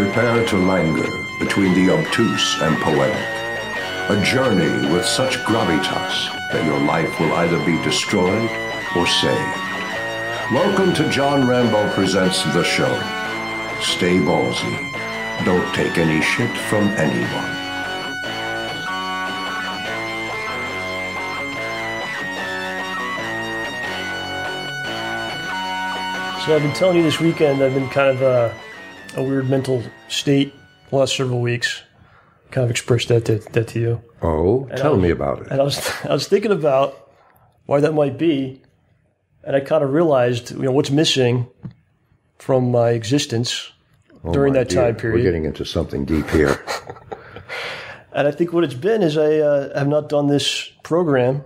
prepare to languor between the obtuse and poetic. A journey with such gravitas that your life will either be destroyed or saved. Welcome to John Rambo Presents the Show. Stay ballsy. Don't take any shit from anyone. So I've been telling you this weekend, I've been kind of a weird mental state the last several weeks. Kind of expressed that to you. Oh, tell me about it. And I was thinking about why that might be, and I kind of realized, what's missing from my existence during that time period. We're getting into something deep here. And I think what it's been is I have not done this program.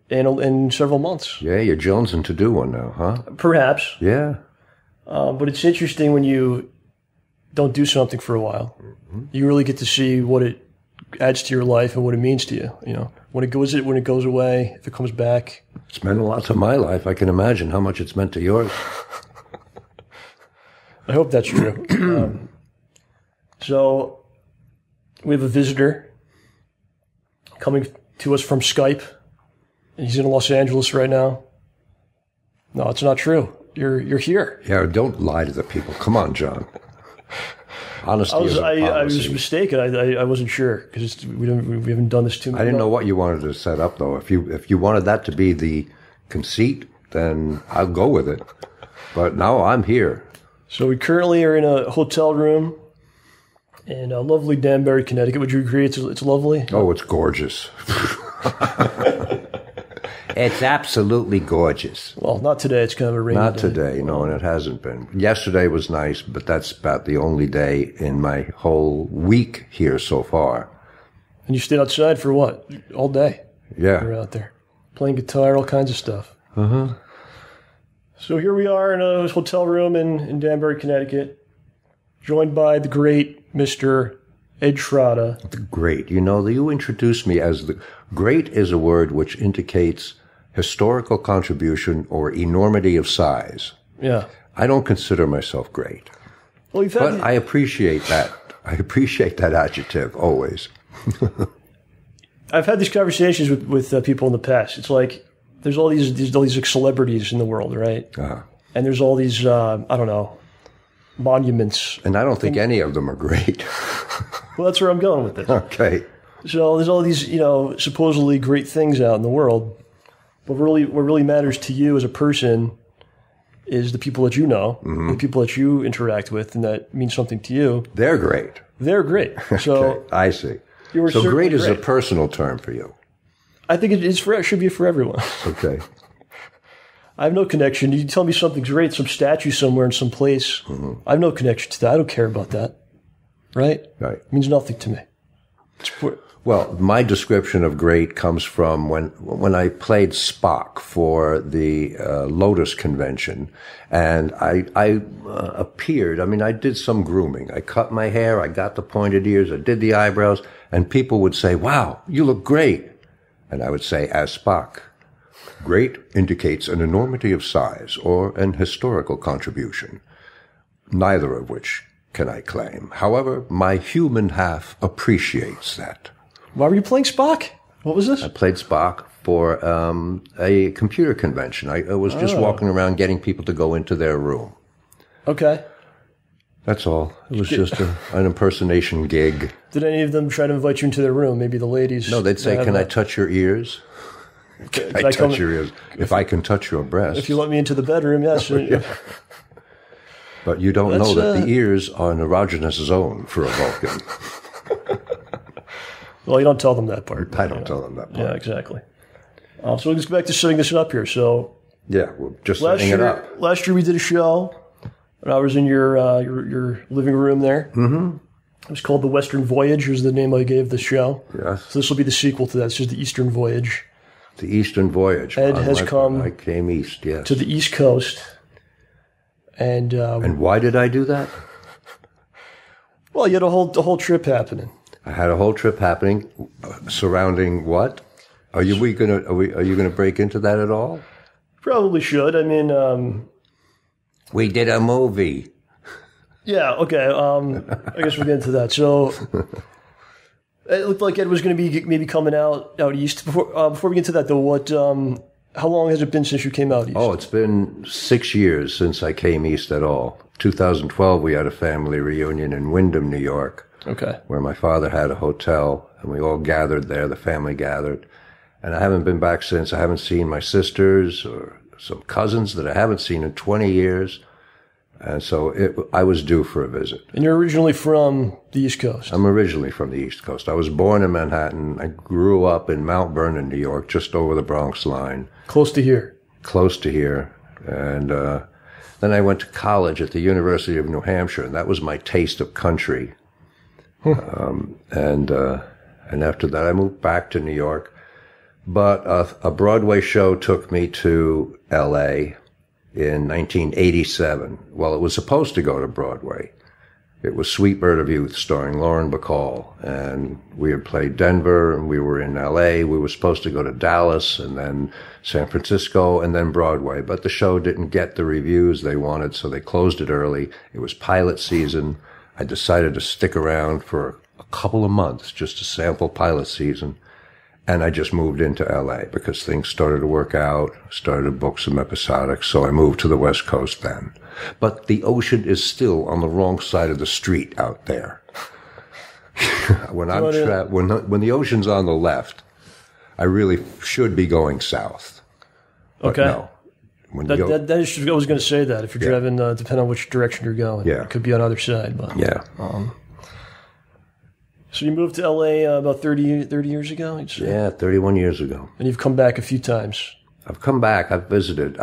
In several months. Yeah, you're jonesing to do one now, huh? Perhaps. Yeah. But it's interesting when you don't do something for a while. Mm-hmm. You really get to see what it adds to your life and what it means to you. When it goes away, if it comes back. It's meant a lot to my life. I can imagine how much it's meant to yours. I hope that's true. So we have a visitor coming to us from Skype. He's in Los Angeles right now. No, it's not true. You're here. Yeah, don't lie to the people. Come on, John. Honesty is a policy. I was mistaken. I wasn't sure because we haven't done this too much. I didn't know what you wanted to set up though. If you wanted that to be the conceit, then I'll go with it. But now I'm here. So we currently are in a hotel room in lovely Danbury, Connecticut. Would you agree? It's lovely. Oh, it's gorgeous. It's absolutely gorgeous. Well, not today. It's kind of a rainy day. Not today, no, and it hasn't been. Yesterday was nice, but that's about the only day in my whole week here so far. And you stayed outside for what? All day? Yeah. You're out there playing guitar, all kinds of stuff. Uh-huh. So here we are in a hotel room in Danbury, Connecticut, joined by the great Mr. Ed Trotta. The great. You introduced me as the great is a word which indicates historical contribution or enormity of size. Yeah. I don't consider myself great. Well, but I appreciate that. I appreciate that adjective always. I've had these conversations with people in the past. It's like there's all these celebrities in the world, right? Uh-huh. And there's all these monuments. And I don't think any of them are great. Well, that's where I'm going with this. Okay. So there's all these, supposedly great things out in the world. But what really matters to you as a person is the people that you know, the people that you interact with, and that means something to you. They're great. They're great. So okay, I see. So great is a personal term for you. I think it should be for everyone. Okay. I have no connection. You tell me something's great, some statue somewhere in some place. Mm-hmm. I have no connection to that. I don't care about that. Right? Right. It means nothing to me. Well, my description of great comes from when I played Spock for the Lotus Convention, and I appeared. I mean, I did some grooming. I cut my hair. I got the pointed ears. I did the eyebrows, and people would say, "Wow, you look great," and I would say, as Spock, great indicates an enormity of size or an historical contribution, neither of which can I claim. However, my human half appreciates that. Why were you playing Spock? What was this? I played Spock for a computer convention. I was just walking around getting people to go into their room. Okay. That's all. It was just an impersonation gig. Did any of them try to invite you into their room? Maybe the ladies? No, they'd say, "Can I touch your ears?" Can I touch your ears? If I can touch your breasts. If you let me into the bedroom, yes. Yeah. But you don't know that the ears are an erogenous zone for a Vulcan. Well, you don't tell them that part. I don't tell them that part. Yeah, exactly. So let's get back to setting this up here. So yeah, we're just setting it up. Last year we did a show, and I was in your living room there. Mm-hmm. It was called The Western Voyage, was the name I gave the show. Yes. So this will be the sequel to that. This is The Eastern Voyage. The Eastern Voyage. Ed has come. I came east, yes. To the East Coast. And why did I do that? Well, you had a whole trip happening. I had a whole trip happening surrounding what? Are you gonna break into that at all? Probably should. I mean, we did a movie. Yeah, okay. I guess we'll get into that. So it looked like Ed was going to be maybe coming out east. Before we get into that, though, how long has it been since you came out east? Oh, it's been 6 years since I came east at all. 2012, we had a family reunion in Windham, New York. Okay. Where my father had a hotel, and we all gathered there. The family gathered. And I haven't been back since. I haven't seen my sisters or some cousins that I haven't seen in 20 years. And so I was due for a visit. And you're originally from the East Coast? I'm originally from the East Coast. I was born in Manhattan. I grew up in Mount Vernon, New York, just over the Bronx line. Close to here? Close to here. And then I went to college at the University of New Hampshire, and that was my taste of country. And after that, I moved back to New York. But a Broadway show took me to L.A., in 1987. Well, it was supposed to go to Broadway. It was Sweet Bird of Youth, starring Lauren Bacall. And we had played Denver, and we were in L.A. We were supposed to go to Dallas, and then San Francisco, and then Broadway. But the show didn't get the reviews they wanted, so they closed it early. It was pilot season. I decided to stick around for a couple of months just to sample pilot season. And I just moved into L.A. because things started to work out, started to book some episodics, so I moved to the West Coast then. But the ocean is still on the wrong side of the street out there. When the ocean's on the left, I really should be going south. But okay. No. I was going to say that. If you're driving, depending on which direction you're going, it could be on either side. But yeah. So you moved to L.A. About 30 years ago? Yeah, 31 years ago. And you've come back a few times. I've come back. I've visited.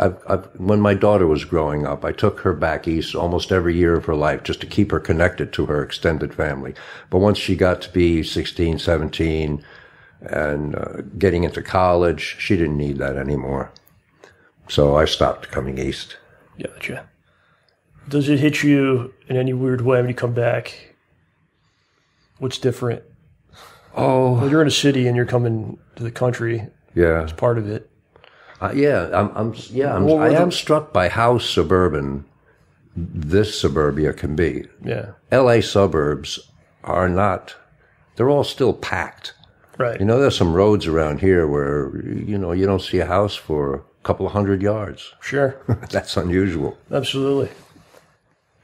When my daughter was growing up, I took her back east almost every year of her life just to keep her connected to her extended family. But once she got to be 16, 17, and getting into college, she didn't need that anymore. So I stopped coming east. Gotcha. Does it hit you in any weird way when you come back? What's different? Oh, well, you're in a city and you're coming to the country. Yeah, it's part of it. I am struck by how suburban this suburbia can be. Yeah, L.A. suburbs are not. They're all still packed. Right. There's some roads around here where you don't see a house for a couple of 100 yards. Sure, that's unusual. Absolutely.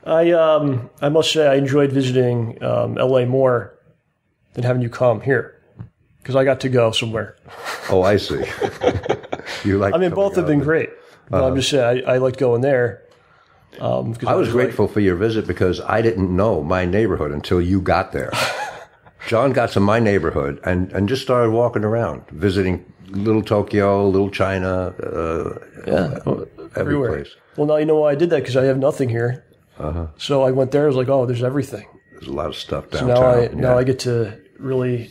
I must say I enjoyed visiting L.A. more than having you come here because I got to go somewhere. Oh, I see. You like? I mean, both have been great. But I'm just saying I liked going there. I was grateful for your visit because I didn't know my neighborhood until you got there. John got to my neighborhood and just started walking around, visiting Little Tokyo, Little China, every place. Well, now you know why I did that because I have nothing here. So I went there. I was like, "Oh, there's everything." There's a lot of stuff downtown. So now I get to really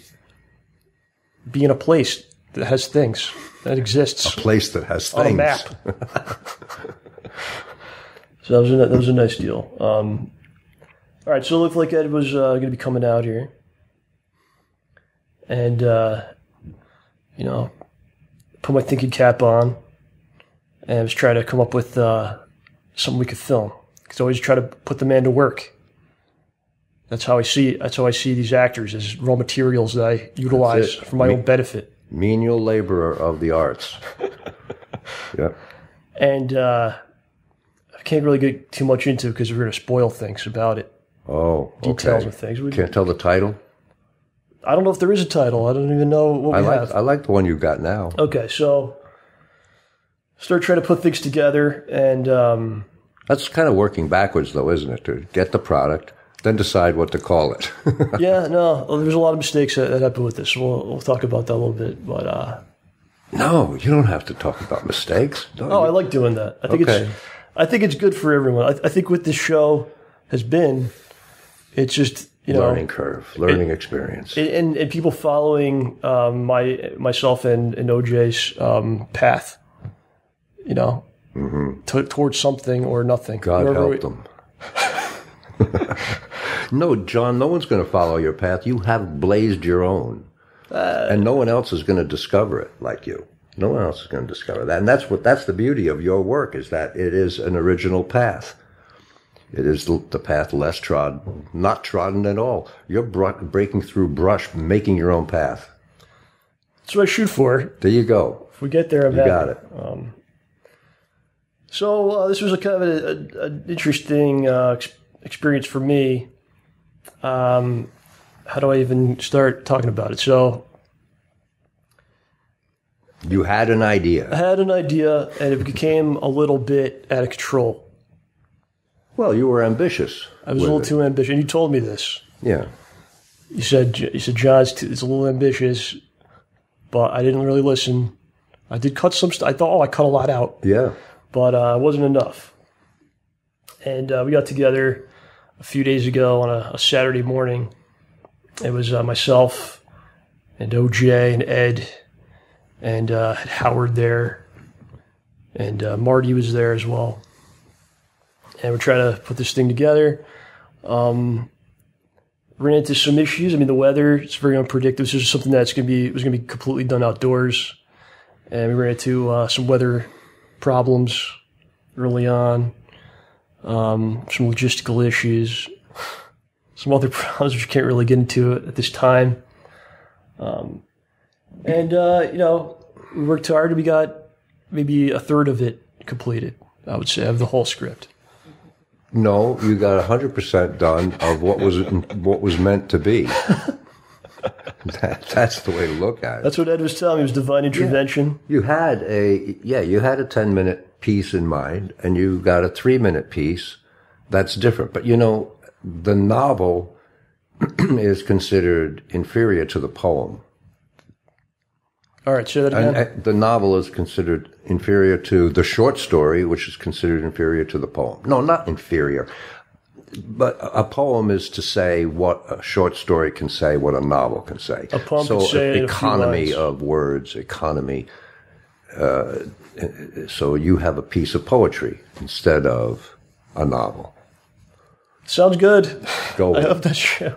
be in a place that has things that exists. A place that has things on a map. So that was a nice deal. All right, so it looked like Ed was going to be coming out here, and put my thinking cap on, and I was trying to come up with something we could film. Because I always try to put the man to work. That's how I see these actors as raw materials that I utilize for my own benefit. Menial laborer of the arts. Yep. And I can't really get too much into it because we're going to spoil things about it. Oh, okay. Details of things. Can't tell the title? I don't know if there is a title. I don't even know what we have. I like the one you've got now. Okay, so start trying to put things together and... That's kind of working backwards, though, isn't it? To get the product, then decide what to call it. Yeah, no, there's a lot of mistakes that happen with this. We'll talk about that a little bit, but no, you don't have to talk about mistakes. I like doing that. I think it's good for everyone. I think what this show has been, it's just learning curve, learning experience, and people following myself and OJ's path. Towards something or nothing. God help them. No, John, no one's going to follow your path. You have blazed your own. And no one else is going to discover it like you. No one else is going to discover that. And that's the beauty of your work, is that it is an original path. It is the path less trodden, not trodden at all. You're breaking through brush, making your own path. That's what I shoot for. There you go. If we get there, I'm happy. You got it. So this was a kind of an interesting experience for me. How do I even start talking about it? So you had an idea. I had an idea, and it became a little bit out of control. Well, you were ambitious. I was a little too ambitious. And you told me this. Yeah. You said, John, it's a little ambitious, but I didn't really listen. I did cut some stuff. I thought, I cut a lot out. Yeah. But it wasn't enough. And we got together a few days ago on a Saturday morning. It was myself and OJ and Ed and had Howard there. And Marty was there as well. And we're trying to put this thing together. Ran into some issues. I mean, the weather, it's very unpredictable. This is something that's was going to be completely done outdoors. And we ran into some weather problems early on. Some logistical issues. Some other problems which I can't really get into at this time. We worked hard and we got maybe a third of it completed, I would say, of the whole script. No, you got 100% done of what was meant to be. That's the way to look at it. That's what Ed was telling me. It was divine intervention. Yeah. You had a 10-minute piece in mind, and you got a 3-minute piece. That's different. But the novel is considered inferior to the poem. All right, say that again. And the novel is considered inferior to the short story, which is considered inferior to the poem. No, not inferior. But a poem is to say what a short story can say, what a novel can say. A poem can say in economy a few lines. of words, economy. So you have a piece of poetry instead of a novel. Sounds good. Go. I hope that's true.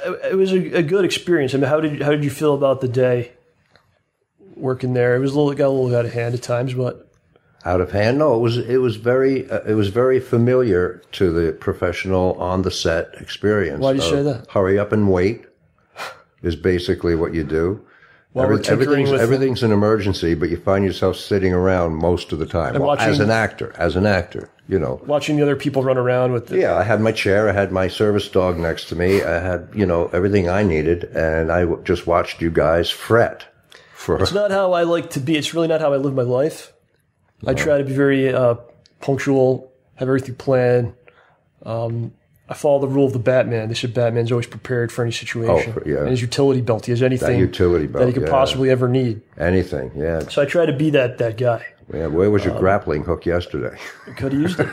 It was a good experience. I mean, how did you feel about the day working there? It got a little out of hand at times, but out of hand? No, it was very familiar to the professional on the set experience. Why do you say that? Hurry up and wait is basically what you do. Everything's an emergency, but you find yourself sitting around most of the time. As an actor, watching the other people run around with it. Yeah, I had my chair, I had my service dog next to me, I had, everything I needed, and I just watched you guys fret. It's not how I like to be. It's really not how I live my life. No. I try to be very punctual, have everything planned. I follow the rule of the Batman. They said Batman's always prepared for any situation. Yeah. And his utility belt. He has anything that he could possibly ever need. Anything, yeah. So I try to be that guy. Yeah, where was your grappling hook yesterday? I could have used it.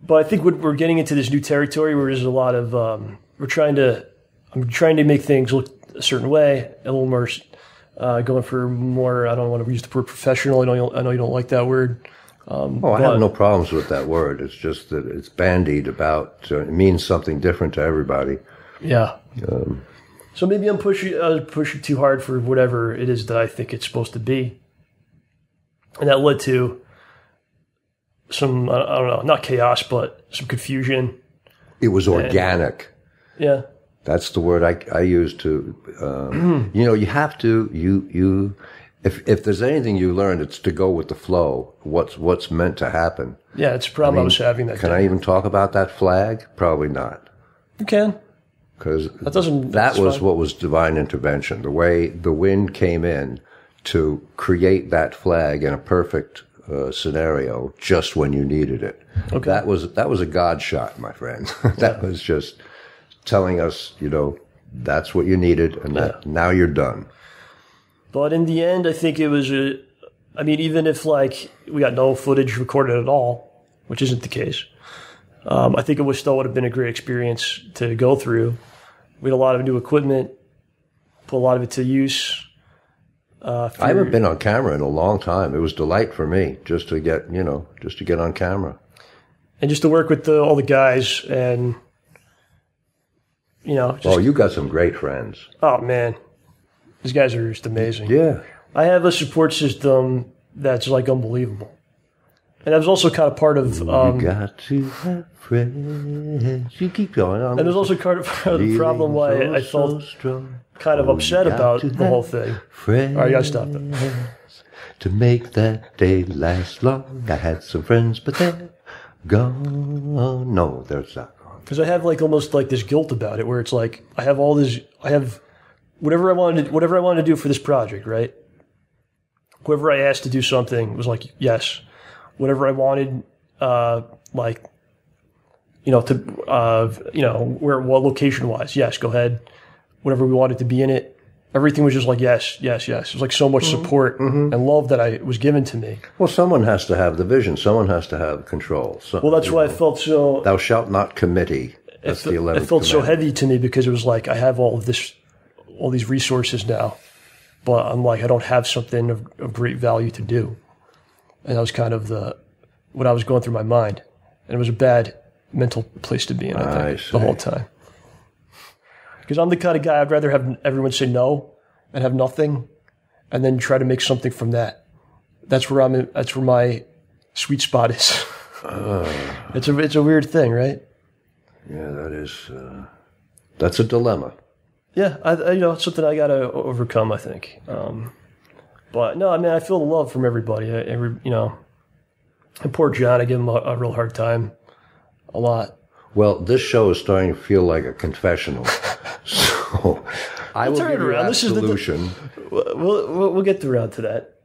But I think we're getting into this new territory where there's a lot of I'm trying to make things look a certain way, a little more going for more. I don't want to use the word professional. I know you don't like that word. I have no problems with that word. It's just that it's bandied about. It means something different to everybody. Yeah. So maybe I'm pushing too hard for whatever it is that I think it's supposed to be, and that led to some I don't know, not chaos, but some confusion. It was organic. Yeah. That's the word I use to, you have to, if there's anything you learned, it's to go with the flow, what's meant to happen. Yeah, it's a problem I was having that day. Can I even talk about that flag? Probably not. You can. Because that was what was divine intervention. The way the wind came in to create that flag in a perfect scenario just when you needed it. Okay. That was a God shot, my friend. That was just telling us, that's what you needed, and now you're done. But in the end, I think it was even if we got no footage recorded at all, which isn't the case, I think it still would have been a great experience to go through. We had a lot of new equipment, put a lot of it to use. I haven't been on camera in a long time. It was a delight for me just to get on camera. And just to work with all the guys and, you got some great friends. Oh, man. These guys are just amazing. Yeah. I have a support system that's unbelievable. And that was also kind of part of... you got to have friends. You keep going on. And there's also part of the problem why I felt kind of upset about the whole thing. Friends. All right, you got to stop it. To make that day last long, I had some friends, but they're gone. No, they're not gone. Because I have like almost like this guilt about it, where it's like I have whatever I wanted to do for this project, right? Whoever I asked to do something was like, yes. Whatever I wanted, like, where location wise, yes, go ahead. Whatever we wanted to be in it, everything was just like yes. It was like so much support and love that was given to me. Well, someone has to have the vision. Someone has to have control. So, well, that's why I felt so. Thou shalt not committee. That's the 11th It felt so commandment. heavy to me because it was like I have all these resources now, but I'm like I don't have something of great value to do, and that was kind of what I was going through my mind, and it was a bad mental place to be in. I think the whole time. Because I'm the kind of guy I'd rather have everyone say no and have nothing, and then try to make something from that. That's where that's where my sweet spot is. It's a weird thing, right? Yeah, that's a dilemma. Yeah, it's something I got to overcome. I think. But no, I mean, I feel the love from everybody. And poor John, I give him a real hard time, a lot. Well, this show is starting to feel like a confessional. So I will give you a solution. We'll get around to that.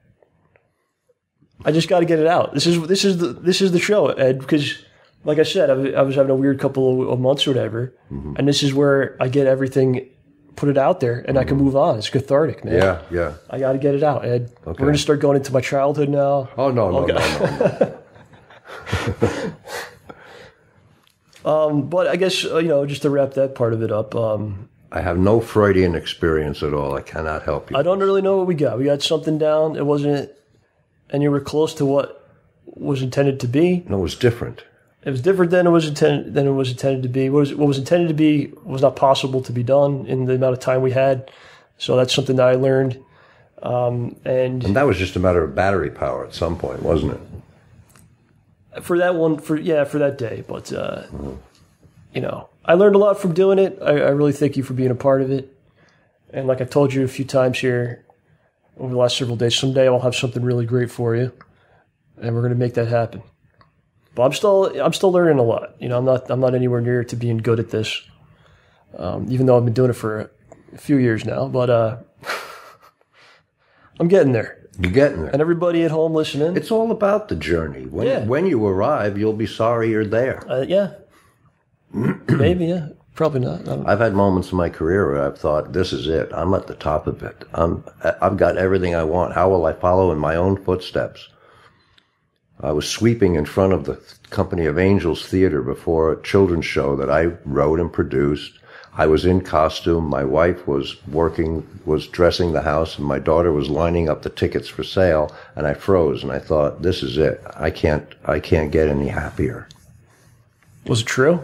I just got to get it out. This is the show, Ed. Because, like I said, I was having a weird couple of months or whatever, and this is where I get everything, put it out there, and I can move on. It's cathartic, man. Yeah. I got to get it out, Ed. Okay. We're going to start going into my childhood now. Oh no. But I guess just to wrap that part of it up. I have no Freudian experience at all. I cannot help you. I don't really know what we got. We got something down. It wasn't anywhere close to what was intended to be. No, it was different. It was different than it was intended to be. What was intended to be was not possible to be done in the amount of time we had. So that's something that I learned. And that was just a matter of battery power at some point, wasn't it? For that day. But I learned a lot from doing it. I really thank you for being a part of it. And like I've told you a few times here over the last several days, someday I'll have something really great for you, and we're going to make that happen. But I'm still learning a lot. I'm not anywhere near to being good at this, even though I've been doing it for a few years now. But I'm getting there. You're getting there. And everybody at home listening, it's all about the journey. When you arrive, you'll be sorry you're there. Yeah. Maybe, yeah. Probably not. I've had moments in my career where I've thought, this is it. I'm at the top of it. I've got everything I want. How will I follow in my own footsteps? I was sweeping in front of the Company of Angels Theater before a children's show that I wrote and produced. I was in costume. My wife was dressing the house, and my daughter was lining up the tickets for sale, and I froze, and I thought, this is it. I can't get any happier. Was it true?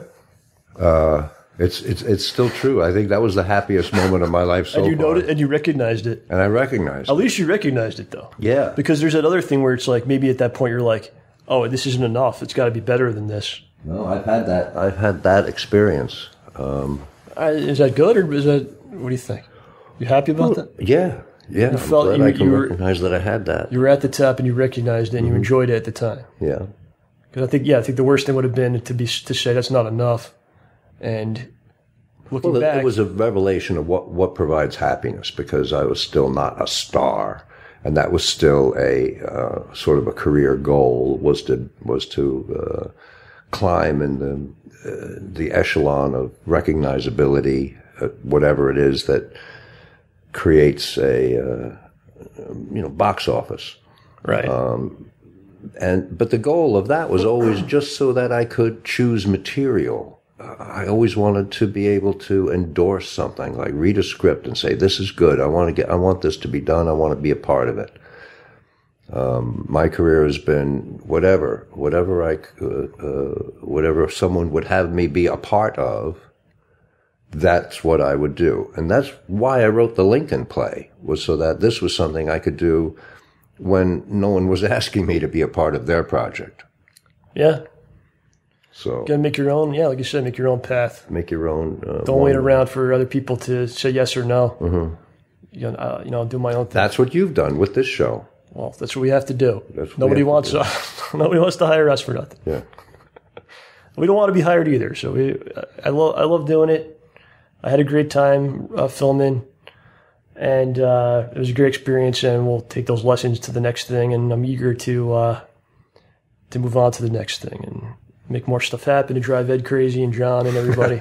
It's still true. I think that was the happiest moment of my life so far. And you recognized it. And I recognized it. At least you recognized it, though. Yeah. Because there's that other thing where it's like, maybe at that point you're like, oh, this isn't enough. It's got to be better than this. No, I've had that. I've had that experience. Is that good, or is that, what do you think? You happy about that? Yeah. You felt I can recognize that I had that. You were at the top and you recognized it and you enjoyed it at the time. Yeah. Because I think the worst thing would have been to say that's not enough. And looking back, it was a revelation of what provides happiness, because I was still not a star, and that was still a sort of a career goal, was to climb in the echelon of recognizability, whatever it is that creates a box office, right? But the goal of that was always just so that I could choose material. I always wanted to be able to endorse something, like read a script and say, this is good. I want this to be done. I want to be a part of it. My career has been whatever someone would have me be a part of, that's what I would do. And that's why I wrote the Lincoln play, was so that this was something I could do when no one was asking me to be a part of their project. Yeah. So Gotta make your own, like you said, make your own path. make your own. Don't wait around for other people to say yes or no. Mm-hmm. Do my own thing. That's what you've done with this show. Well, that's what we have to do. Nobody wants to hire us for nothing. Yeah. We don't want to be hired either. So I love doing it. I had a great time filming, and it was a great experience. And we'll take those lessons to the next thing. And I'm eager to move on to the next thing and make more stuff happen, to drive Ed crazy and John and everybody.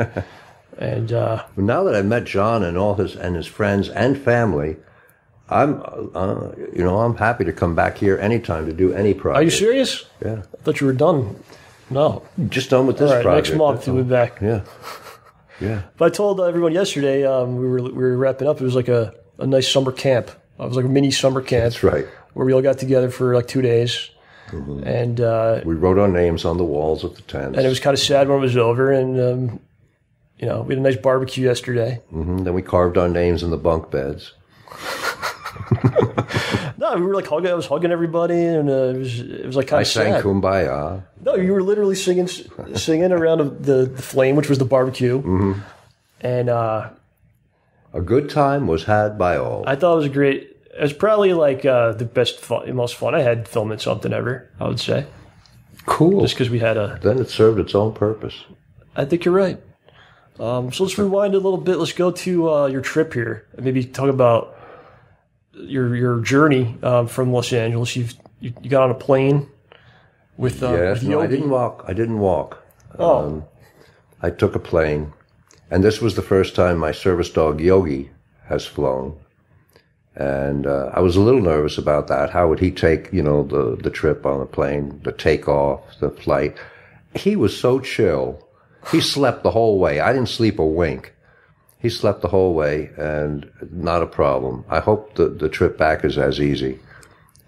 And now that I've met John and all his friends and family, I'm happy to come back here anytime to do any project. Are you serious? Yeah. I thought you were done. No. Just done with this all right, project. Next month we'll be back. Yeah. Yeah. But I told everyone yesterday we were wrapping up. It was like a nice summer camp. It was like a mini summer camp. That's right. Where we all got together for like 2 days. Mm-hmm. And we wrote our names on the walls of the tents. And it was kind of sad when it was over. And, we had a nice barbecue yesterday. Mm-hmm. Then we carved our names in the bunk beds. No, we were like hugging. I was hugging everybody, and it was like kind of sad. I sang Kumbaya. No, you were literally singing around the flame, which was the barbecue. Mm-hmm. And a good time was had by all. I thought it was great. It was probably like the most fun I had filming something ever, I would say. Cool. Just because we had Then it served its own purpose. I think you're right. So let's rewind a little bit. Let's go to your trip here and maybe talk about your journey from Los Angeles. You got on a plane with yes. with No, I didn't walk. Oh. I took a plane, and this was the first time my service dog Yogi has flown. And I was a little nervous about that. How would he take, the trip on the plane, the takeoff, the flight? He was so chill. He slept the whole way. I didn't sleep a wink. He slept the whole way, and not a problem. I hope the trip back is as easy.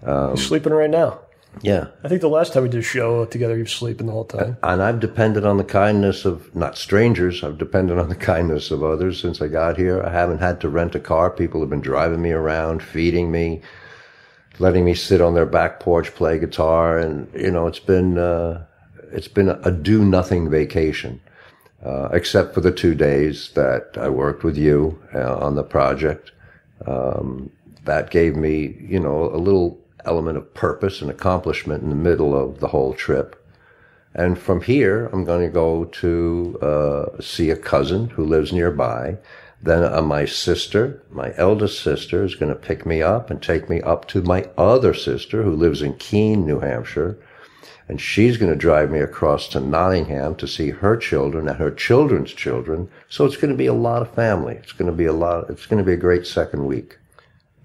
He's sleeping right now. Yeah. I think the last time we did a show together, he was sleeping the whole time. And I've depended on the kindness of, not strangers, I've depended on the kindness of others since I got here. I haven't had to rent a car. People have been driving me around, feeding me, letting me sit on their back porch, play guitar. And, it's been a do-nothing vacation, except for the 2 days that I worked with you on the project. That gave me, a little element of purpose and accomplishment in the middle of the whole trip. And from here, I'm going to go to see a cousin who lives nearby. Then my eldest sister, is going to pick me up and take me up to my other sister who lives in Keene, New Hampshire. And she's going to drive me across to Nottingham to see her children and her children's children. So it's going to be a lot of family. It's going to be a great second week.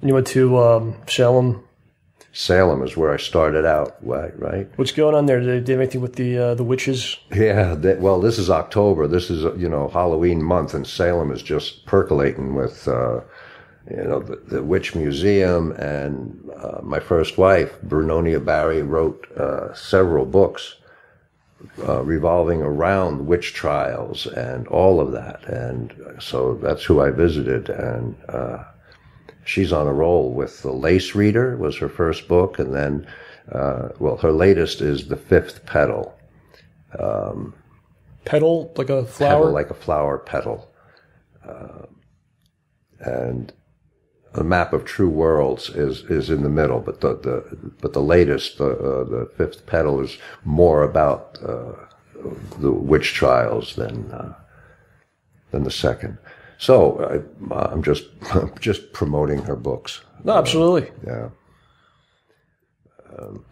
And you went to Salem. Salem is where I started out, right? What's going on there? Did they have anything with the witches? Yeah, this is October. This is, Halloween month, and Salem is just percolating with, the Witch Museum. And my first wife, Brunonia Barry, wrote several books revolving around witch trials and all of that. And so that's who I visited. And she's on a roll with The Lace Reader was her first book, and then, her latest is The Fifth Petal. Petal, like a flower? Petal, like a flower petal. And The Map of True Worlds is in the middle, but the latest, the Fifth Petal, is more about the witch trials than the second. So I'm just promoting her books. No, absolutely. Yeah.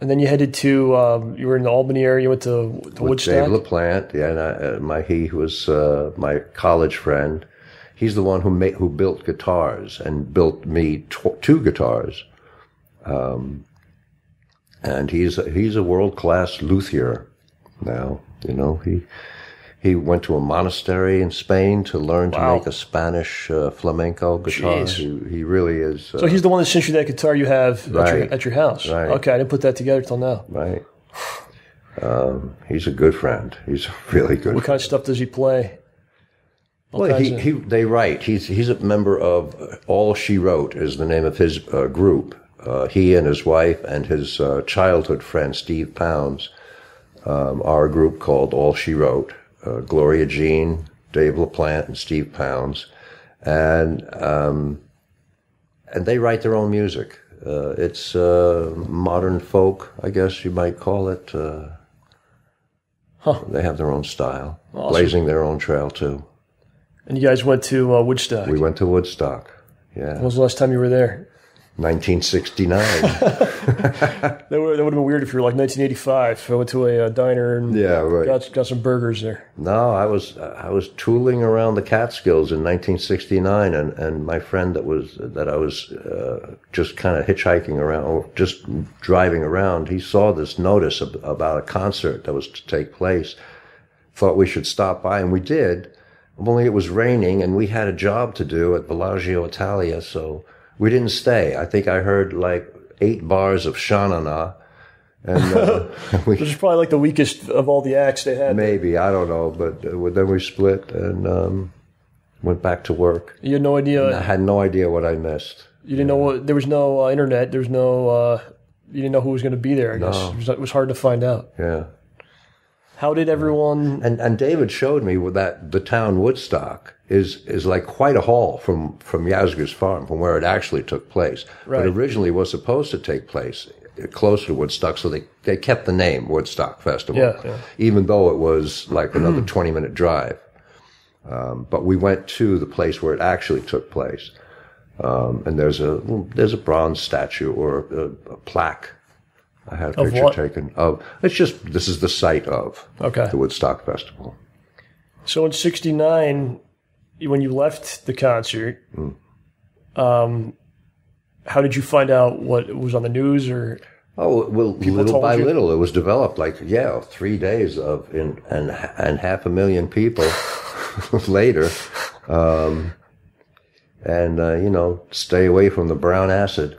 And then you headed to you were in the Albany area. You went to Woodstock. Dave LaPlante, yeah, and he was my college friend. He's the one who built guitars and built me two guitars. And he's a world-class luthier now. He went to a monastery in Spain to learn to make a Spanish flamenco guitar. He really is. So he's the one that sent you that guitar you have at your house. Right. Okay, I didn't put that together till now. Right. He's a good friend. He's a really good. What kind of stuff does he play? They write. He's a member of All She Wrote is the name of his group, he and his wife and his childhood friend, Steve Pounds, are a group called All She Wrote. Gloria Jean, Dave LaPlante, and Steve Pounds. And they write their own music. It's modern folk, I guess you might call it. They have their own style, awesome. Blazing their own trail, too. And you guys went to Woodstock? We went to Woodstock, yeah. When was the last time you were there? 1969. That would have been weird if you were like 1985. I went to a diner and got some burgers there. No, I was tooling around the Catskills in 1969, and my friend that I was just kind of hitchhiking around, or just driving around, he saw this notice about a concert that was to take place. Thought we should stop by, and we did. Only it was raining, and we had a job to do at Bellagio Italia, so we didn't stay. I think I heard like 8 bars of Sha Na Na. And which is probably like the weakest of all the acts they had. Maybe, I don't know. But then we split and went back to work. You had no idea? And I had no idea what I missed. You didn't know what, there was no internet. There was no, you didn't know who was going to be there, I guess. It was hard to find out. Yeah. How did everyone... And David showed me that the town Woodstock is like quite a haul from Yasgur's farm, from where it actually took place. Right. But originally was supposed to take place closer to Woodstock, so they kept the name Woodstock Festival, even though it was like another 20-minute drive. But we went to the place where it actually took place. And there's a bronze statue or a plaque. I had a picture taken of. This is the site of the Woodstock Festival. So in '69, when you left the concert, how did you find out what was on the news? Or well, little by little, it was developed. 3 days of and 500,000 people later, stay away from the brown acid.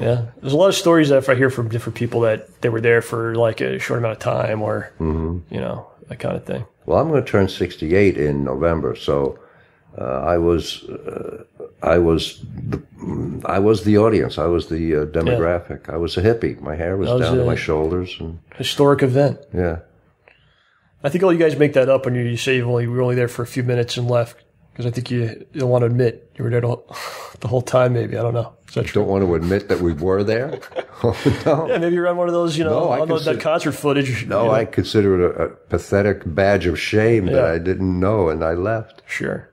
Yeah, there's a lot of stories that I hear from different people that they were there for like a short amount of time, or that kind of thing. Well, I'm going to turn 68 in November, so I was the audience. I was the demographic. I was a hippie. My hair was down to my shoulders. And historic event. Yeah. I think all you guys make that up when you say we were only there for a few minutes and left, because I think you don't want to admit you were there the whole time. Maybe, I don't know. Is that true? Don't want to admit that we were there? Oh, no. Yeah, maybe you're on one of those, that concert footage. No, I consider it a pathetic badge of shame that I didn't know, and I left. Sure.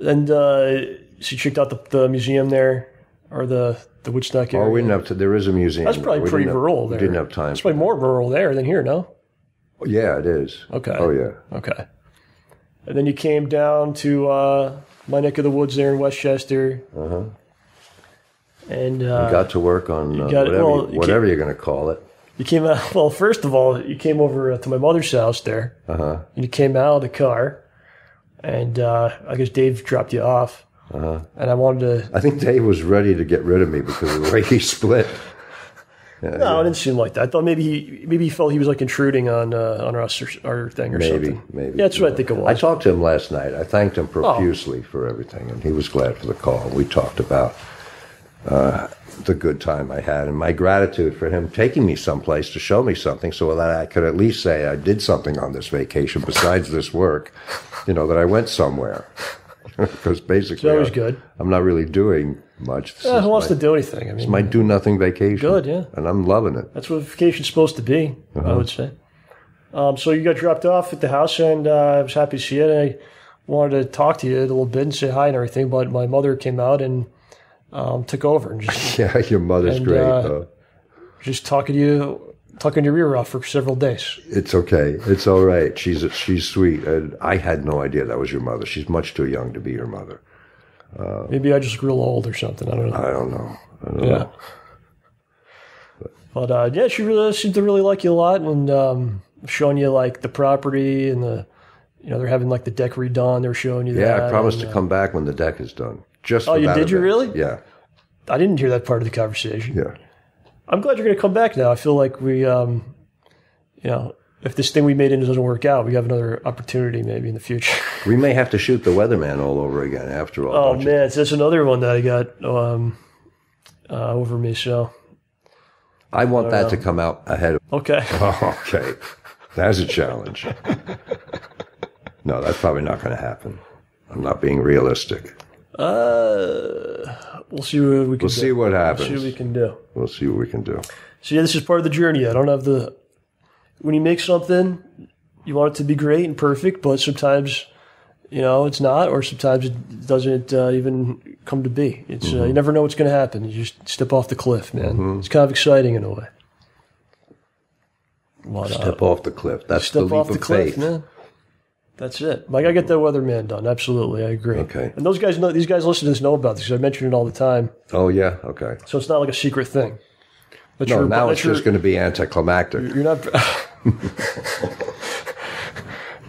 And so you checked out the museum there, or the Woodstock area? Oh, we didn't have to. There is a museum. That's probably pretty rural there. We didn't have time. It's probably more rural there than here, no? Yeah, it is. Okay. Oh, yeah. Okay. And then you came down to my neck of the woods there in Westchester. Uh-huh. And you got to work on whatever you're going to call it. You came out, well, first of all, you came over to my mother's house there. Uh-huh. And you came out of the car. And I guess Dave dropped you off. Uh-huh. And I think Dave was ready to get rid of me because of the way he split. No, it didn't seem like that. I thought maybe he felt he was like intruding on us or our thing or something. Maybe. Yeah, that's what I think it was. I talked to him last night. I thanked him profusely for everything, and he was glad for the call. We talked about the good time I had and my gratitude for him taking me someplace to show me something so that I could at least say I did something on this vacation besides this work, that I went somewhere. Because basically, that was good. I'm not really doing much. Who wants to do anything? It's my do-nothing vacation. Good, yeah. And I'm loving it. That's what vacation's supposed to be, I would say. So you got dropped off at the house, and I was happy to see it. I wanted to talk to you a little bit and say hi and everything, but my mother came out and took over. And just, yeah, your mother's great. Just talking your ear off for several days. It's okay. It's all right. She's sweet. And I had no idea that was your mother. She's much too young to be your mother. Maybe I just grew old or something. I don't know. I don't know. But she really seemed to really like you a lot, and showing you like the property and they're having like the deck redone. They're showing you that. Yeah, I promised to come back when the deck is done. Just for you that did? event. You really? Yeah. I didn't hear that part of the conversation. Yeah. I'm glad you're going to come back now. I feel like we, if this thing we made doesn't work out, we have another opportunity maybe in the future. We may have to shoot the Weatherman all over again after all. Oh, man. So that's another one that I got. over me. So I want that to come out ahead of. Okay. Okay. That's a challenge. No, that's probably not going to happen. I'm not being realistic. We'll see what we can do. We'll see what happens. We'll see what we can do. We'll see what we can do. So yeah, this is part of the journey. I don't have when you make something, you want it to be great and perfect, but sometimes, it's not, or sometimes it doesn't even come to be. It's you never know what's going to happen. You just step off the cliff, man. Mm-hmm. It's kind of exciting in a way. Step off the cliff. That's the leap off the of cliff, faith. man. That's it. I gotta get that weatherman done. Absolutely, I agree. Okay. And these guys listening to this know about this because I mention it all the time. Oh yeah. Okay. So it's not like a secret thing. But No, now it's just going to be anticlimactic. You're not.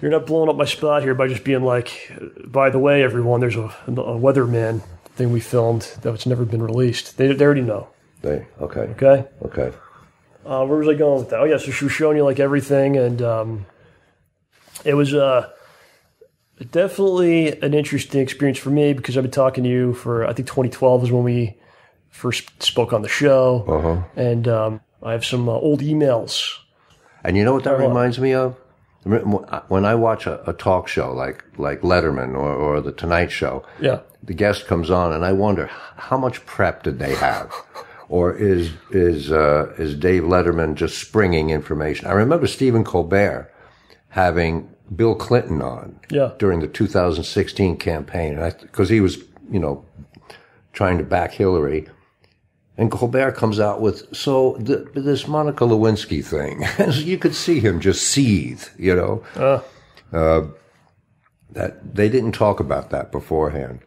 You're not blowing up my spot here by just being like, by the way, everyone, there's a weatherman thing we filmed that's never been released. They already know. Okay. Okay. Okay. Where was I going with that? Oh yeah, so she was showing you like everything, and it was definitely an interesting experience for me because I've been talking to you for, I think 2012 is when we first spoke on the show, and I have some old emails. And you know what that reminds me of? When I watch a talk show like Letterman or The Tonight Show, yeah, the guest comes on, and I wonder how much prep did they have, or is Dave Letterman just springing information? I remember Stephen Colbert having Bill Clinton on during the 2016 campaign, because he was trying to back Hillary. And Colbert comes out with, this Monica Lewinsky thing. You could see him just seethe, that they didn't talk about that beforehand.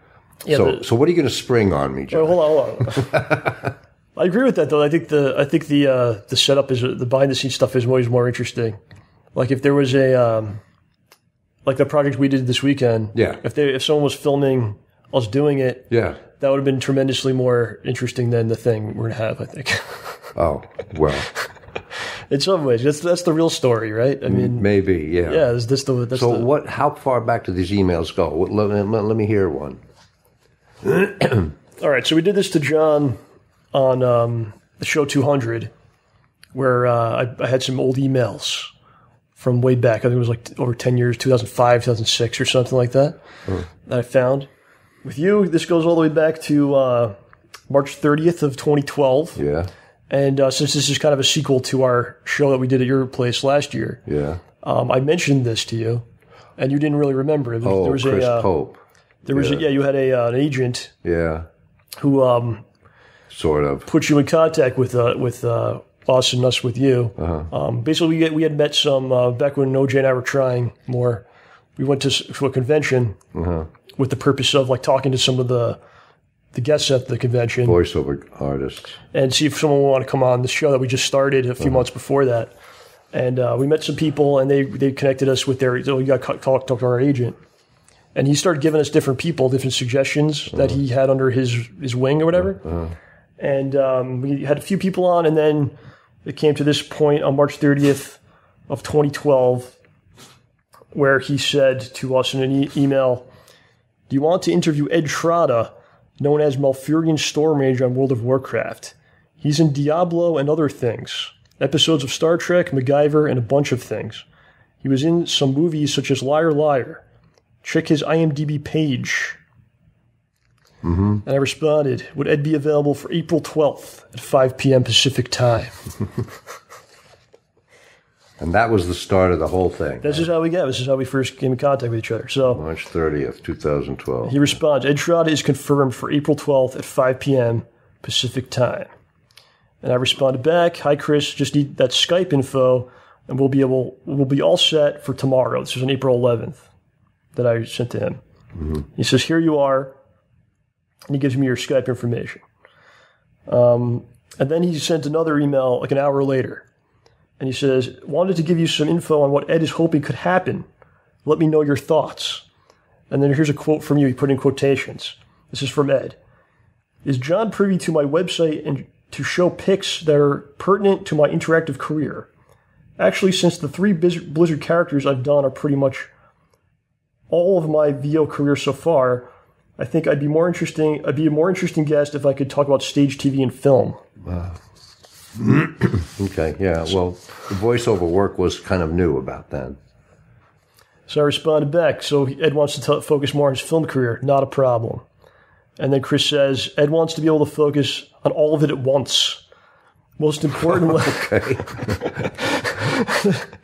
Yeah, so what are you going to spring on me, John? Hold on. I agree with that, though. I think the setup is, the behind the scenes stuff is always more interesting. Like if there was like the project we did this weekend. Yeah. If someone was filming us doing it. Yeah. That would have been tremendously more interesting than the thing we're going to have, I think. Oh, well. In some ways. That's the real story, right? I mean. Maybe, yeah. Yeah. How far back do these emails go? Let me hear one. All right. So we did this to John on the show 200, where I had some old emails from way back. I think it was like over 10 years, 2005, 2006 or something like that, that I found. With you, this goes all the way back to March 30th of 2012. Yeah. And since this is kind of a sequel to our show that we did at your place last year, I mentioned this to you, and you didn't really remember it. There was Chris Pope. There was you had an agent. Yeah. Who sort of put you in contact with us and us with you. Basically, we had met some back when OJ and I were trying more. We went to a convention. With the purpose of like talking to some of the guests at the convention, voiceover artists, and see if someone would want to come on the show that we just started a few months before that. And we met some people, and they connected us with their. So we got talk to our agent, and he started giving us different suggestions that he had under his wing or whatever. And we had a few people on, and then it came to this point on March 30th of 2012, where he said to us in an email, "Do you want to interview Ed Trotta, known as Malfurion Storm Ranger on World of Warcraft? He's in Diablo and other things. Episodes of Star Trek, MacGyver, and a bunch of things. He was in some movies such as Liar Liar. Check his IMDb page." And I responded, "Would Ed be available for April 12th at 5 p.m. Pacific time?" And that was the start of the whole thing. This is how we first came in contact with each other. So March 30th, 2012. He responds, "Ed Trotta is confirmed for April 12th at 5 p.m. Pacific time." And I responded back, "Hi Chris, just need that Skype info, and we'll be all set for tomorrow." This was on April 11th that I sent to him. He says, "Here you are," and he gives me your Skype information. And then he sent another email like an hour later. And he says, "Wanted to give you some info on what Ed is hoping could happen. Let me know your thoughts." And then here's a quote from you. He put in quotations. This is from Ed. "Is John privy to my website and to show pics that are pertinent to my interactive career? Actually, since the 3 Blizzard characters I've done are pretty much all of my VO career so far, I think I'd be a more interesting guest if I could talk about stage TV and film. Okay, yeah. Well, the voiceover work was kind of new about then. So I responded back. So Ed wants to focus more on his film career. Not a problem. And then Chris says, Ed wants to be able to focus on all of it at once. Most importantly... Okay.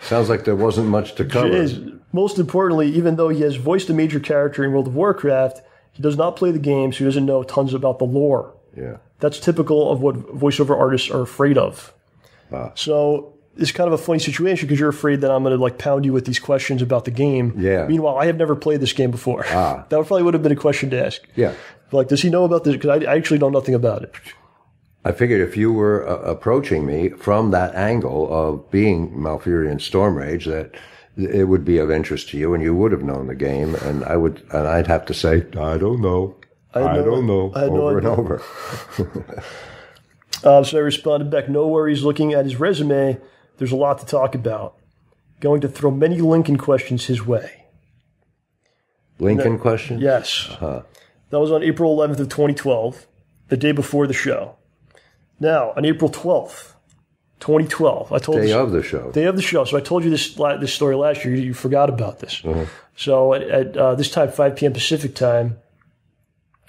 Sounds like there wasn't much to cover. Most importantly, even though he has voiced a major character in World of Warcraft, he does not play the game, so he doesn't know tons about the lore. Yeah. That's typical of what voiceover artists are afraid of. So it's kind of a funny situation because you're afraid that I'm going to like pound you with these questions about the game. Yeah. Meanwhile, I have never played this game before. That probably would have been a question to ask. Yeah. Like, does he know about this? Because I actually know nothing about it. I figured if you were approaching me from that angle of being Malfurion Stormrage, that it would be of interest to you, and you would have known the game, and I'd have to say, I don't know, over and over. So I responded back, no worries. Looking at his resume, there's a lot to talk about. Going to throw many Lincoln questions his way. Lincoln questions? Yes. Uh-huh. That was on April 11th of 2012, the day before the show. Now, on April 12th, 2012, I told Day of the show. Day of the show. So I told you this story last year. You forgot about this. Uh-huh. So at this time, 5 p.m. Pacific time,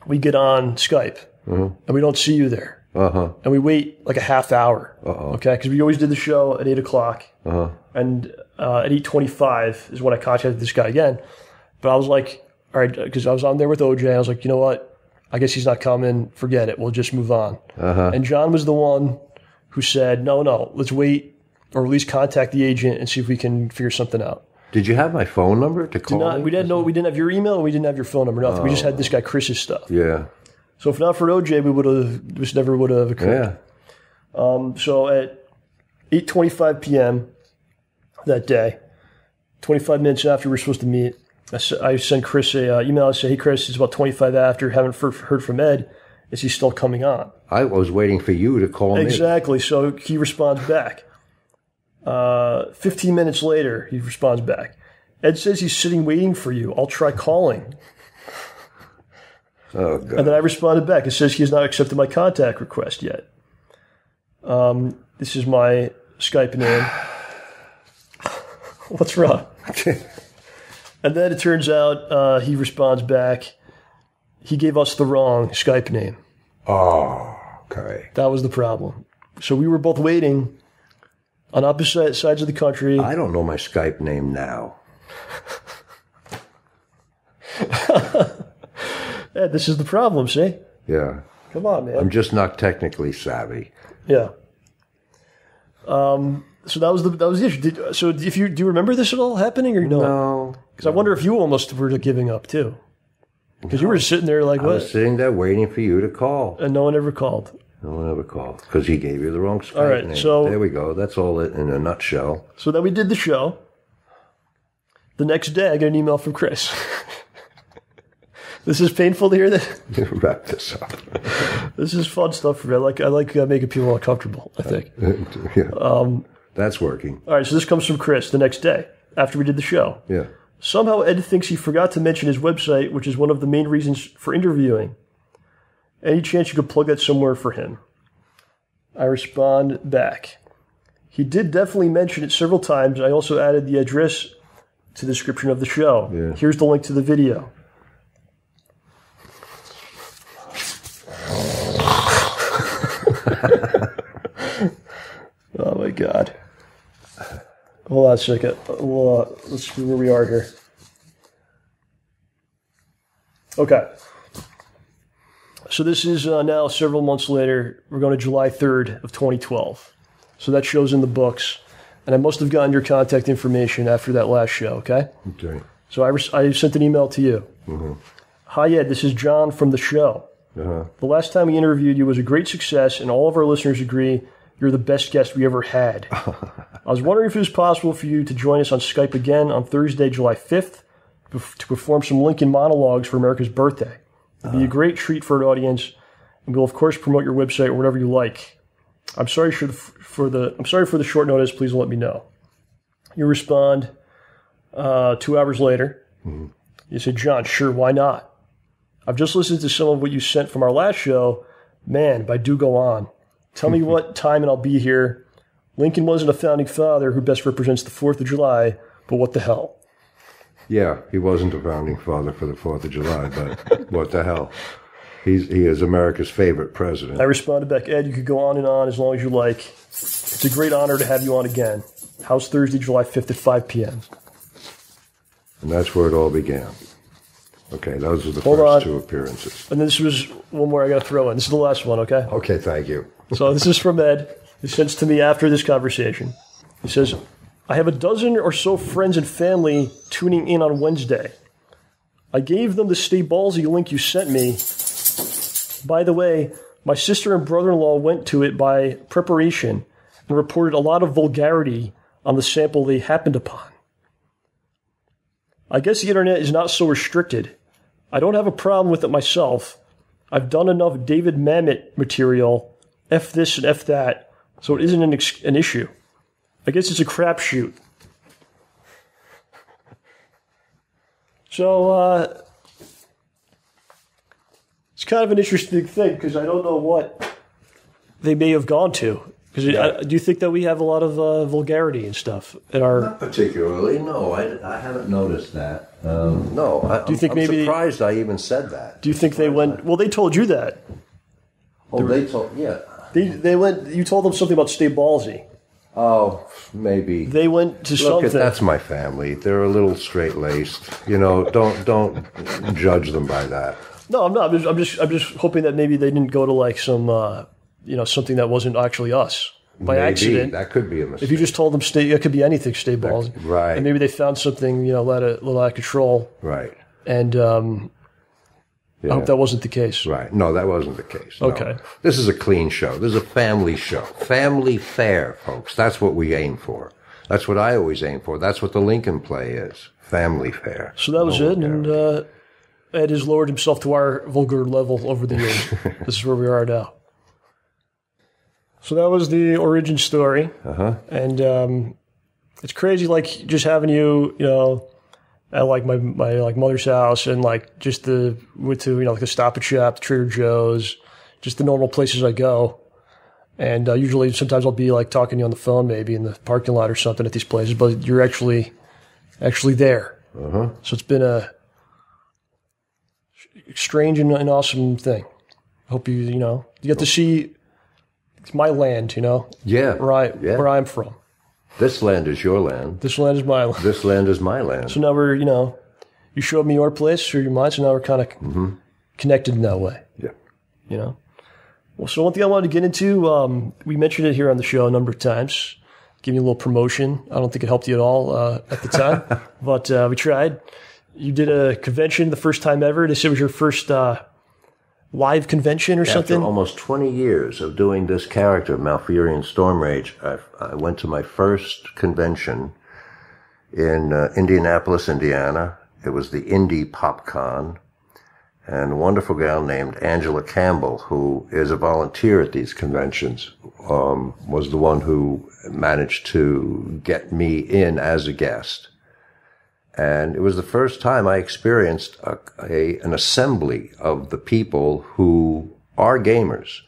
we get on Skype, and we don't see you there. Uh-huh. And we wait like a half hour. Uh-oh. Okay, because we always did the show at 8 o'clock. Uh-huh. And at 8:25 is when I contacted this guy again. But I was like, all right, because I was on there with OJ. I was like, you know what? I guess he's not coming. Forget it. We'll just move on. Uh-huh. And John was the one who said, no, let's wait, or at least contact the agent and see if we can figure something out. Did you have my phone number to call? We didn't have your email, and we didn't have your phone number, nothing. We just had this guy Chris's stuff. Yeah. So if not for OJ, this never would have occurred. Yeah. So at 8:25 p.m. that day, 25 minutes after we were supposed to meet, I sent Chris an email. I said, hey, Chris, it's about 25 after. Haven't heard from Ed. Is he still coming on? I was waiting for you to call me. Exactly. So he responds back. 15 minutes later, he responds back. Ed says he's sitting waiting for you. I'll try calling. Oh, God. And then I responded back. It says he has not accepted my contact request yet. This is my Skype name. What's wrong? And then it turns out he responds back. He gave us the wrong Skype name. Oh, okay. That was the problem. So we were both waiting on opposite sides of the country. I don't know my Skype name now. Ed, this is the problem, see? Yeah. Come on, man. I'm just not technically savvy. Yeah. So that was the issue. Do you remember this at all happening or no? No. Because I wonder if you almost were giving up too. Because you were sitting there like, what? I was sitting there waiting for you to call. And no one ever called. No one ever called. Because he gave you the wrong Skype all right, name. So, there we go. That's all in a nutshell. So then we did the show. The next day, I get an email from Chris. This is painful to hear that. Wrap this up. This is fun stuff for me. I like making people uncomfortable, I think. Yeah. That's working. All right, so this comes from Chris the next day after we did the show. Yeah. Somehow Ed thinks he forgot to mention his website, which is one of the main reasons for interviewing. Any chance you could plug that somewhere for him? I respond back. He did definitely mention it several times. I also added the address to the description of the show. Yeah. Here's the link to the video. Oh my God. Hold on a second. Let's see where we are here. Okay. So this is now several months later. We're going to July 3rd of 2012. So that show's in the books. And I must have gotten your contact information after that last show, okay? Okay. So I sent an email to you. Mm-hmm. Hi, Ed. This is John from the show. Uh-huh. The last time we interviewed you was a great success, and all of our listeners agree you're the best guest we ever had. I was wondering if it was possible for you to join us on Skype again on Thursday, July 5th, to perform some Lincoln monologues for America's birthday. It'd be a great treat for an audience, and we'll of course promote your website or whatever you like. I'm sorry for the short notice. Please let me know. You respond 2 hours later. Mm-hmm. You say, John, sure, why not? I've just listened to some of what you sent from our last show. Man, but do go on. Tell me what time and I'll be here. Lincoln wasn't a founding father who best represents the 4th of July, but what the hell? Yeah, he wasn't a founding father for the 4th of July, but what the hell? He is America's favorite president. I responded back, Ed, you could go on and on as long as you like. It's a great honor to have you on again. How's Thursday, July 5th at 5 p.m.? And that's where it all began. Okay, those are the first 2 appearances. And this was one more I got to throw in. This is the last one, okay? Okay, thank you. So this is from Ed. He sends to me after this conversation. He says, I have a dozen or so friends and family tuning in on Wednesday. I gave them the Stay Ballsy link you sent me. By the way, my sister and brother-in-law went to it by preparation and reported a lot of vulgarity on the sample they happened upon. I guess the internet is not so restricted. I don't have a problem with it myself. I've done enough David Mamet material, F this and F that, so it isn't an issue. I guess it's a crapshoot. So, it's kind of an interesting thing because I don't know what they may have gone to. Because do you think that we have a lot of vulgarity and stuff in our? Not particularly. No, I haven't noticed that. No, do you think I'm surprised I even said that. Do you think they went? Well, they told you that. Oh, they told. Yeah. They went. You told them something about Stay Ballsy. Oh, maybe they went to something. Look, that's my family. They're a little straight-laced. You know, don't judge them by that. No, I'm not. I'm just hoping that maybe they didn't go to like some, something that wasn't actually us by accident. That could be a mistake. If you just told them it could be anything, Stay Ballsy. Right. And maybe they found something, let a little out of control. Right. And I hope that wasn't the case. Right. No, that wasn't the case. No. Okay. This is a clean show. This is a family show. Family fare, folks. That's what we aim for. That's what I always aim for. That's what the Lincoln play is. Family fare. So that was it. And Ed has lowered himself to our vulgar level over the years. This is where we are now. So that was the origin story. Uh-huh. And it's crazy, like, just having you, at like my like mother's house and like just went to like the Stop and Shop, the Trader Joe's, just the normal places I go. And usually sometimes I'll be like talking to you on the phone maybe in the parking lot or something at these places, but you're actually there. Uh-huh. So it's been a strange and an awesome thing. I hope you get to see it's my land, Yeah. Where I'm from. This land is your land. This land is my land. This land is my land. So now we're, you showed me your place or your mine, so now we're kind of connected in that way. Yeah. Well, so one thing I wanted to get into, we mentioned it here on the show a number of times, giving you a little promotion. I don't think it helped you at all at the time, but we tried. You did a convention the first time ever. They said it was your first live convention or something? After almost 20 years of doing this character, Malfurion Stormrage, I went to my first convention in Indianapolis, Indiana. It was the Indie PopCon, and a wonderful gal named Angela Campbell, who is a volunteer at these conventions, was the one who managed to get me in as a guest. And it was the first time I experienced an assembly of the people who are gamers,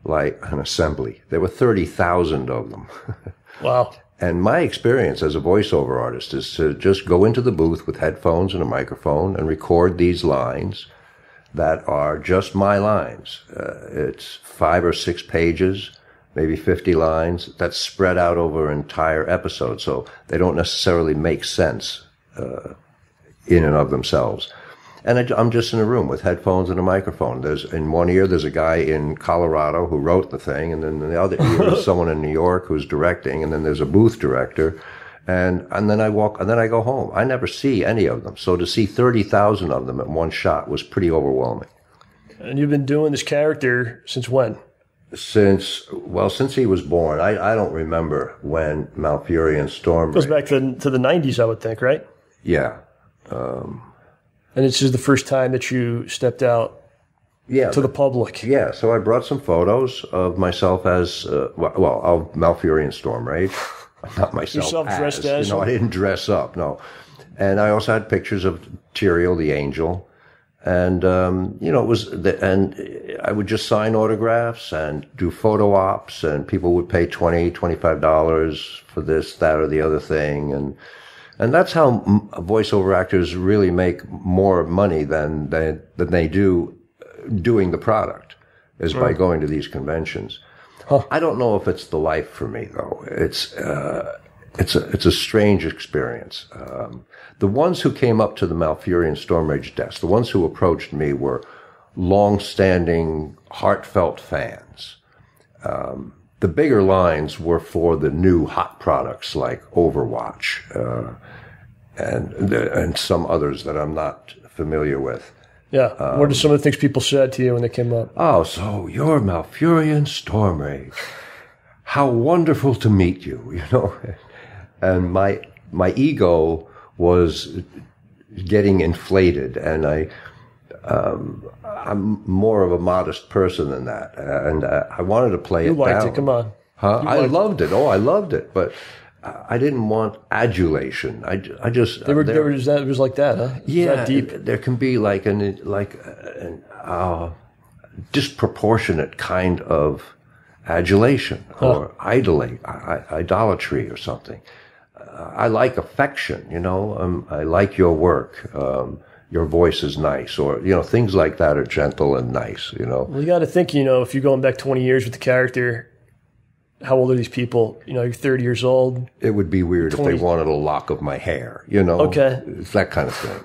like an assembly. There were 30,000 of them. Wow. And my experience as a voiceover artist is to just go into the booth with headphones and a microphone and record these lines that are just my lines. It's 5 or 6 pages, maybe 50 lines that's spread out over an entire episode, so they don't necessarily make sense in and of themselves. And I'm just in a room with headphones and a microphone. In one ear, there's a guy in Colorado who wrote the thing, and then in the other ear is someone in New York who's directing, and then there's a booth director, and then I go home. I never see any of them. So to see 30,000 of them at one shot was pretty overwhelming. And you've been doing this character since when? Since he was born. I don't remember when Malfurion Stormrage. Goes back to the 90s, I would think, right? Yeah. And this is the first time that you stepped out to the public. Yeah, so I brought some photos of myself as, of Malfurion Stormrage. Not myself yourself dressed as? I didn't dress up, no. And I also had pictures of Tyrael the Angel. And, and I would just sign autographs and do photo ops, and people would pay $25 for this, that, or the other thing. And that's how voiceover actors really make more money than they do doing the product, is by going to these conventions. Huh. I don't know if it's the life for me, though. It's a strange experience. The ones who came up to the Malfurion Storm Rage desk, the ones who approached me, were long-standing, heartfelt fans. The bigger lines were for the new hot products like Overwatch, and some others that I'm not familiar with. Yeah. What are some of the things people said to you when they came up? Oh, so you're Malfurion Storm Rage. How wonderful to meet you, And my ego was getting inflated, and I'm more of a modest person than that, and I wanted to play it down. You liked it, come on. Huh? I loved it. Oh, I loved it, but I didn't want adulation. I just it was like that, huh? Yeah, that deep. There can be like an disproportionate kind of adulation or idolatry or something. I like affection, I like your work. Your voice is nice, or, things like that are gentle and nice, Well, you got to think, if you're going back 20 years with the character, how old are these people? You're 30 years old. It would be weird if they wanted a lock of my hair, Okay. It's that kind of thing.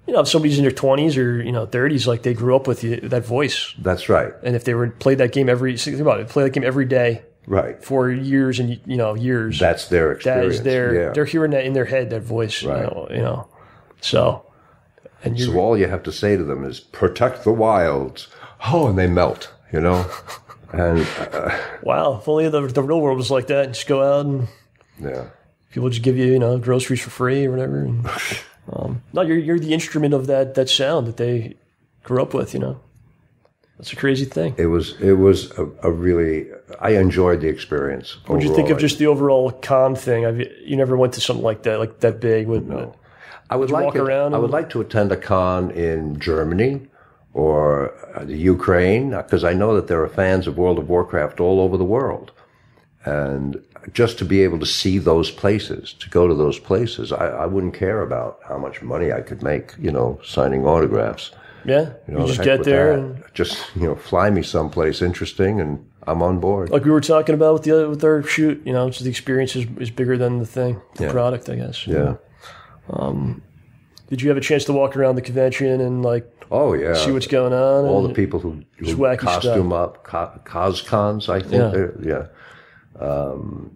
If somebody's in their 20s or, 30s, like they grew up with that voice. That's right. And if they were played that game think about it, play that game every day. Right. For years and, years. That's their experience. They're hearing that in their head, that voice, right. So. So all you have to say to them is, protect the wilds. Oh, and they melt, And wow, if only the real world was like that. Just go out and people just give you, groceries for free or whatever. And, no, you're the instrument of that sound that they grew up with, That's a crazy thing. It was a really, I enjoyed the experience. What did you think of just the overall con thing? You never went to something like that big? No. I would like to attend a con in Germany or the Ukraine, because I know that there are fans of World of Warcraft all over the world. And just to be able to see those places, to go to those places, I wouldn't care about how much money I could make, signing autographs. Yeah, you just get there and just fly me someplace interesting, and I'm on board. Like we were talking about with our shoot, so the experience is bigger than the product, I guess. Yeah. Did you have a chance to walk around the convention and see what's going on? All the people who costume up, coscons, I think. Yeah.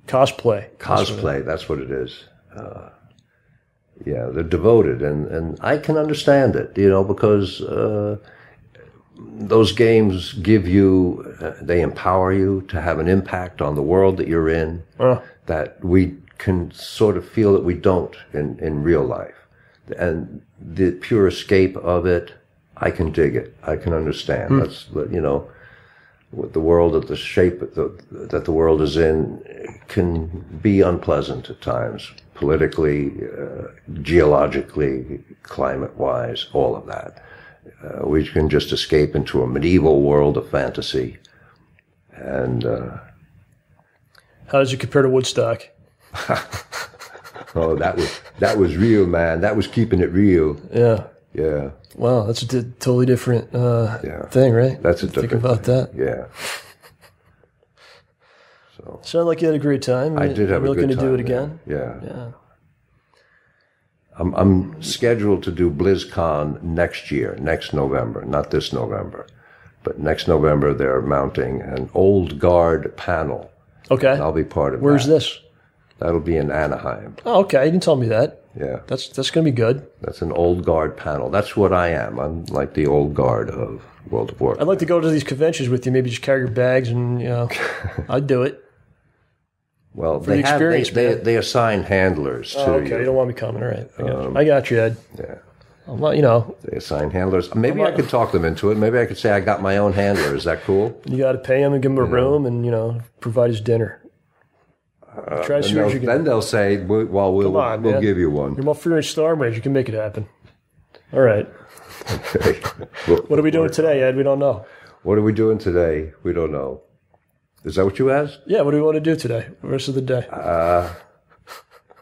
Cosplay. That's what it is. They're devoted, and I can understand it, because those games give you, they empower you to have an impact on the world that you're in that we can sort of feel that we don't in real life. And the pure escape of it, I can dig it. I can understand. That's, with the world at the shape that the world is in can be unpleasant at times, politically, geologically, climate-wise, all of that. We can just escape into a medieval world of fantasy. And how does it compare to Woodstock? Oh, that was real, man. That was keeping it real. Yeah. Yeah. Wow, that's a totally different thing, right? That's a different think about thing. that. Yeah. So sounded like you had a great time. I did have a good time. You're looking to do it again? Yeah. I'm scheduled to do BlizzCon next year, next November, not this November, but next November they're mounting an old guard panel. Okay. And I'll be part of Where's this? That'll be in Anaheim. Oh, okay. You didn't tell me that. Yeah. That's going to be good. That's an old guard panel. That's what I am. I'm like the old guard of World of Warcraft. I'd like to go to these conventions with you. Maybe just carry your bags and, I'd do it. Well, they assign handlers to you. Okay. You don't want me coming. All right. I got you, Ed. Yeah. I'm not, They assign handlers. Maybe I could talk them into it. Maybe I could say I got my own handler. Is that cool? You got to pay him and give him a room and, provide his dinner. Try as soon as you can. Then they'll say, well, we'll give you one. You're Malfurion Storm Rage. You can make it happen. All right. Okay. What are we doing today, Ed? We don't know. What are we doing today? We don't know. Is that what you asked? Yeah, what do we want to do today, the rest of the day?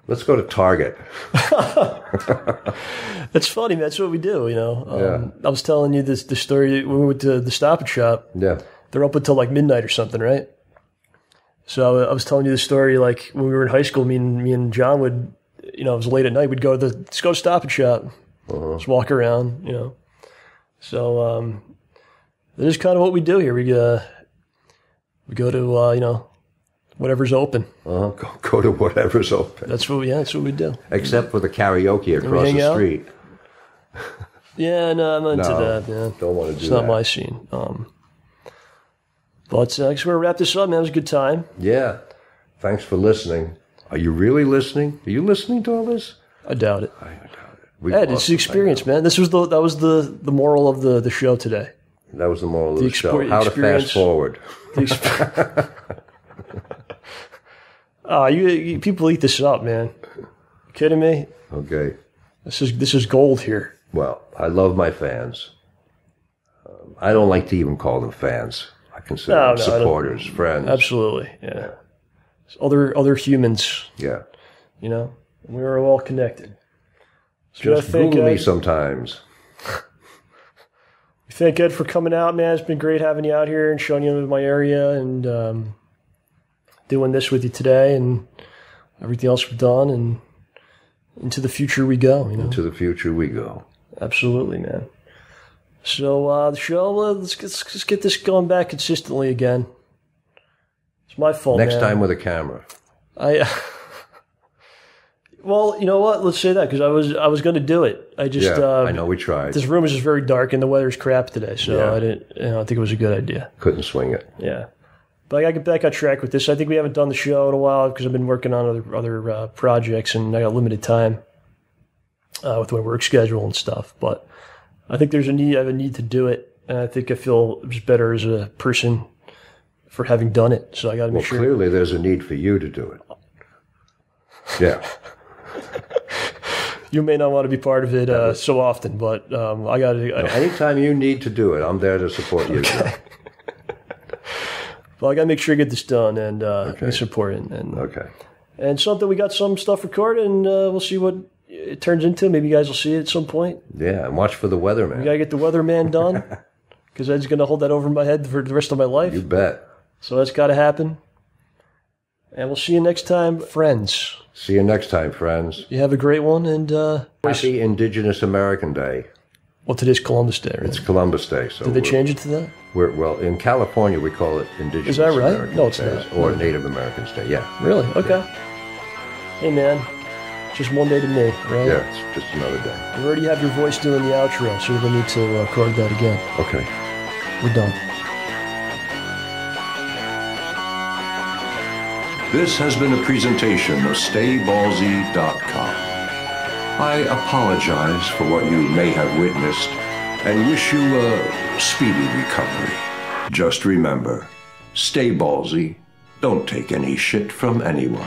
Let's go to Target. That's funny, man. That's what we do, you know. I was telling you the story when we went to the Stop and Shop. Yeah. They're up until like midnight or something, right? So I was telling you the story like when we were in high school, me and John would, you know, it was late at night, let's go to Stop and Shop. Just walk around, you know. So that is kind of what we do here. We go to, you know, whatever's open. Go to whatever's open. That's what we do. Except for the karaoke across the street. Yeah, no, I'm not into that, man. Don't want to do that. It's not my scene. But I just want to wrap this up, man. It was a good time. Yeah. Thanks for listening. Are you really listening? Are you listening to all this? I doubt it. I doubt it. Ed, it's the experience, man. That was the moral of the show today. That was the moral of the show. How to fast forward. People eat this up, man. You kidding me? Okay. This is gold here. Well, I love my fans. I don't like to even call them fans. I consider them supporters, friends. Absolutely, yeah. Other humans. Yeah. You know, we are all connected. So just Google me sometimes. We thank Ed for coming out, man. It's been great having you out here and showing you my area and doing this with you today and everything else we've done. And into the future we go. You know? Into the future we go. Absolutely, man. So the show, let's get this going back consistently again. It's my fault, Next time with a camera. Well, you know what? Let's say that because I was going to do it. I know we tried. This room is just very dark and the weather's crap today, so I didn't. You know, I think it was a good idea. Couldn't swing it. Yeah, but I got to get back on track with this. I think we haven't done the show in a while because I've been working on other projects and I got limited time with my work schedule and stuff. But I think I have a need to do it, and I think I feel just better as a person for having done it. So I got to make sure. Well, clearly there's a need for you to do it. Yeah. You may not want to be part of it so often, but I got to. Anytime you need to do it, I'm there to support you. Okay. Well, I got to make sure I get this done and support it. And something, we got some stuff recorded, and we'll see what it turns into. Maybe you guys will see it at some point. Yeah, and watch for the weatherman. We got to get the weatherman done because Ed's going to hold that over my head for the rest of my life. You bet. So that's got to happen. And we'll see you next time, friends. See you next time, friends. You have a great one, and Happy Indigenous American Day. Well, today's Columbus Day, right? It's Columbus Day. So did they change it to that? Well, in Columbia, we call it Indigenous. Is that right? American No, it's Days, not. Or Native Americans Day. Yeah. Really? Okay. Hey, man. Just one day to me, right? Yeah, it's just another day. You already have your voice doing the outro, so we don't need to record that again. Okay. We're done. This has been a presentation of StayBallsy.com. I apologize for what you may have witnessed and wish you a speedy recovery. Just remember, stay ballsy. Don't take any shit from anyone.